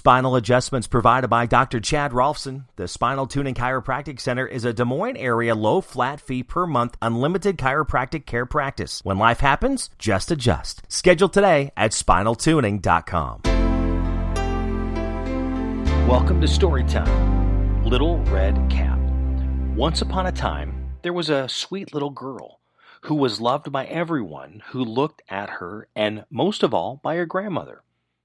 Spinal adjustments provided by Dr. Chad Rolfson. The Spinal Tuning Chiropractic Center is a Des Moines area low flat fee per month unlimited chiropractic care practice. When life happens, just adjust. Schedule today at spinaltuning.com. Welcome to Storytime. Little Red Cap. Once upon a time, there was a sweet little girl who was loved by everyone who looked at her, and most of all by her grandmother.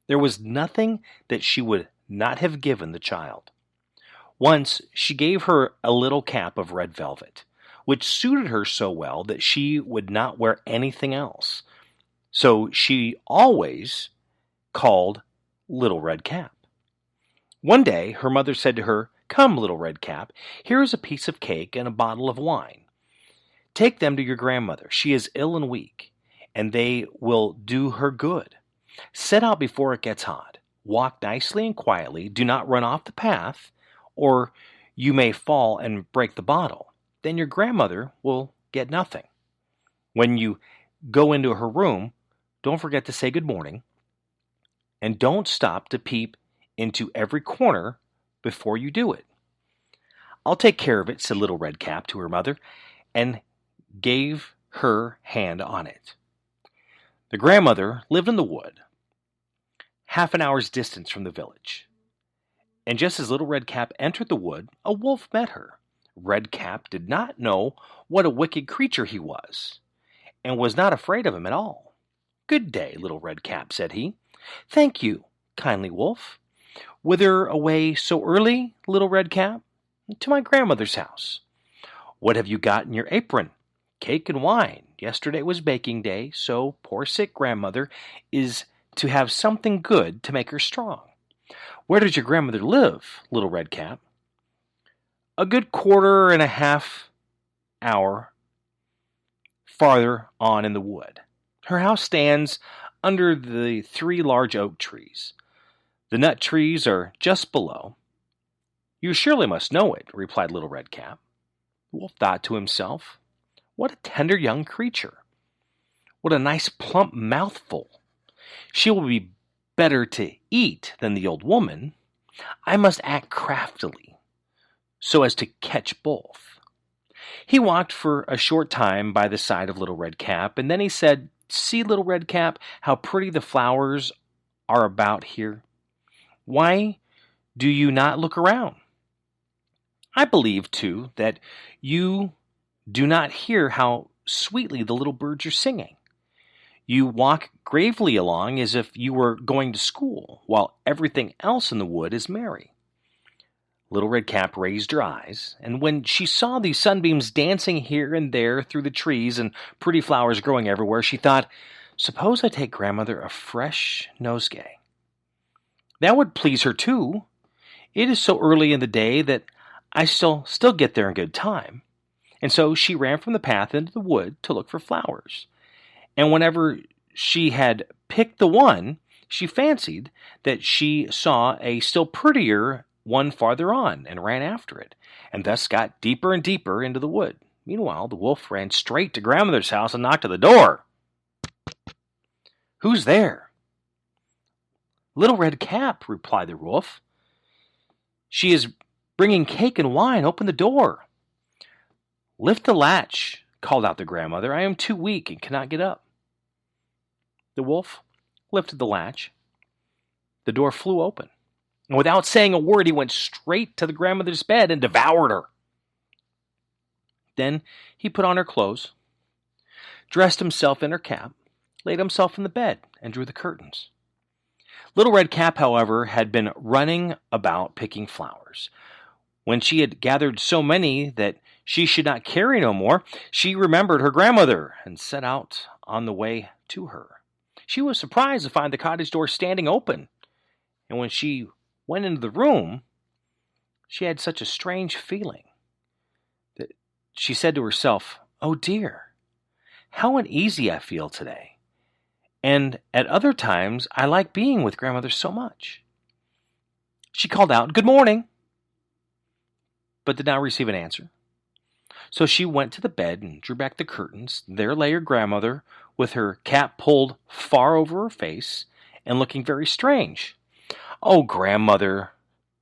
There was nothing that she would not have given the child. Once she gave her a little cap of red velvet, which suited her so well that she would not wear anything else. So she always called Little Red Cap. One day her mother said to her, "Come, Little Red Cap, here is a piece of cake and a bottle of wine. Take them to your grandmother. She is ill and weak, and they will do her good. Set out before it gets hot. Walk nicely and quietly. Do not run off the path, or you may fall and break the bottle. Then your grandmother will get nothing. When you go into her room, don't forget to say good morning, and don't stop to peep into every corner before you do it." "I'll take care of it," said Little Red Cap to her mother, and gave her hand on it. The grandmother lived in the wood, half an hour's distance from the village. And just as Little Red Cap entered the wood, a wolf met her. Red Cap did not know what a wicked creature he was, and was not afraid of him at all. "Good day, Little Red Cap," said he. "Thank you, kindly wolf. Whither away so early, Little Red Cap?" "To my grandmother's house." "What have you got in your apron?" "Cake and wine. Yesterday was baking day, so poor sick grandmother is to have something good to make her strong." "Where does your grandmother live, Little Red Cap?" "A good quarter and a half hour farther on in the wood. Her house stands under the 3 large oak trees. The nut trees are just below." "You surely must know it," replied Little Red Cap. The wolf thought to himself, "What a tender young creature! What a nice plump mouthful! She will be better to eat than the old woman. I must act craftily, so as to catch both." He walked for a short time by the side of Little Red Cap, and then he said, "See, Little Red Cap, how pretty the flowers are about here. Why do you not look around? I believe, too, that you do not hear how sweetly the little birds are singing. You walk gravely along as if you were going to school, while everything else in the wood is merry." Little Red Cap raised her eyes, and when she saw these sunbeams dancing here and there through the trees and pretty flowers growing everywhere, she thought, "Suppose I take grandmother a fresh nosegay. That would please her too. It is so early in the day that I still get there in good time." And so she ran from the path into the wood to look for flowers. And whenever she had picked the one, she fancied that she saw a still prettier one farther on, and ran after it, and thus got deeper and deeper into the wood. Meanwhile, the wolf ran straight to grandmother's house and knocked at the door. "Who's there?" "Little Red Cap," replied the wolf. "She is bringing cake and wine. Open the door." "Lift the latch," called out the grandmother. "I am too weak and cannot get up." The wolf lifted the latch. The door flew open, and without saying a word, he went straight to the grandmother's bed and devoured her. Then he put on her clothes, dressed himself in her cap, laid himself in the bed, and drew the curtains. Little Red Cap, however, had been running about picking flowers. When she had gathered so many that she should not carry no more, she remembered her grandmother and set out on the way to her. She was surprised to find the cottage door standing open, and when she went into the room, she had such a strange feeling that she said to herself, "Oh dear, how uneasy I feel today, and at other times I like being with grandmother so much." She called out, "Good morning," but did not receive an answer. So she went to the bed and drew back the curtains. There lay her grandmother with her cap pulled far over her face and looking very strange. "Oh, grandmother,"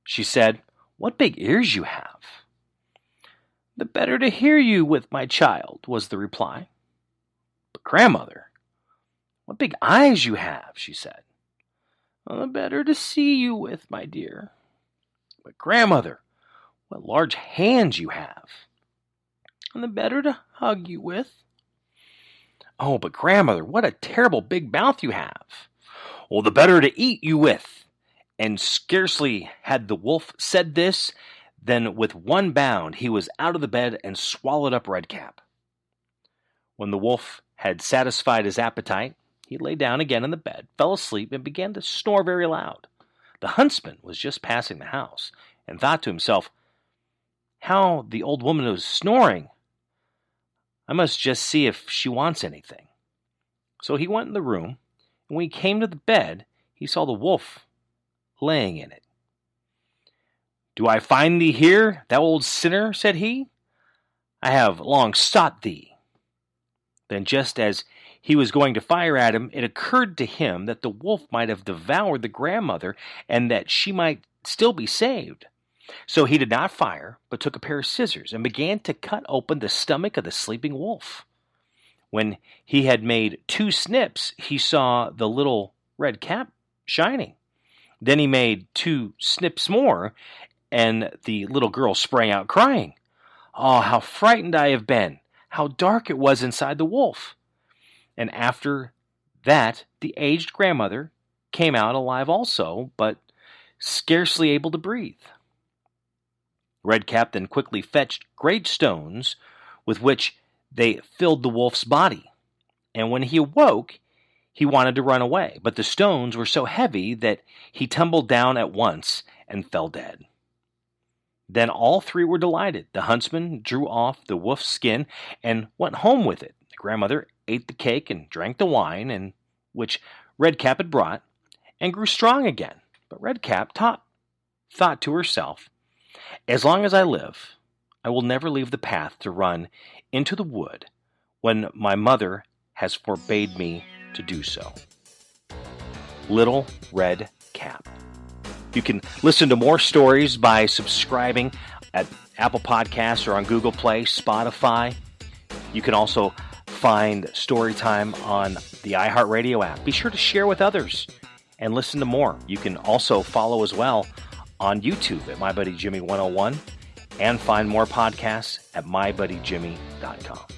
she said, "what big ears you have." "The better to hear you with, my child," was the reply. "But grandmother, what big eyes you have," she said. "The better to see you with, my dear." "But grandmother, what large hands you have." "And the better to hug you with." "Oh, but grandmother, what a terrible big mouth you have." "Oh, the better to eat you with." And scarcely had the wolf said this, than with one bound he was out of the bed and swallowed up Redcap. When the wolf had satisfied his appetite, he lay down again in the bed, fell asleep, and began to snore very loud. The huntsman was just passing the house, and thought to himself, "How the old woman is snoring! I must just see if she wants anything." So he went in the room, and when he came to the bed, he saw the wolf laying in it. "Do I find thee here, thou old sinner?" said he. "I have long sought thee." Then, just as he was going to fire at him, it occurred to him that the wolf might have devoured the grandmother, and that she might still be saved. So he did not fire, but took a pair of scissors and began to cut open the stomach of the sleeping wolf. When he had made 2 snips, he saw the little red cap shining. Then he made 2 snips more, and the little girl sprang out crying. "Oh, how frightened I have been! How dark it was inside the wolf!" And after that the aged grandmother came out alive also, but scarcely able to breathe. Redcap then quickly fetched great stones, with which they filled the wolf's body. And when he awoke, he wanted to run away, but the stones were so heavy that he tumbled down at once and fell dead. Then all 3 were delighted. The huntsman drew off the wolf's skin and went home with it. The grandmother ate the cake and drank the wine, and which Redcap had brought, and grew strong again. But Redcap thought to herself, "As long as I live, I will never leave the path to run into the wood when my mother has forbade me to do so." Little Red Cap. You can listen to more stories by subscribing at Apple Podcasts or on Google Play, Spotify. You can also find Storytime on the iHeartRadio app. Be sure to share with others and listen to more. You can also follow as well on YouTube at MyBuddyJimmy101 and find more podcasts at MyBuddyJimmy.com.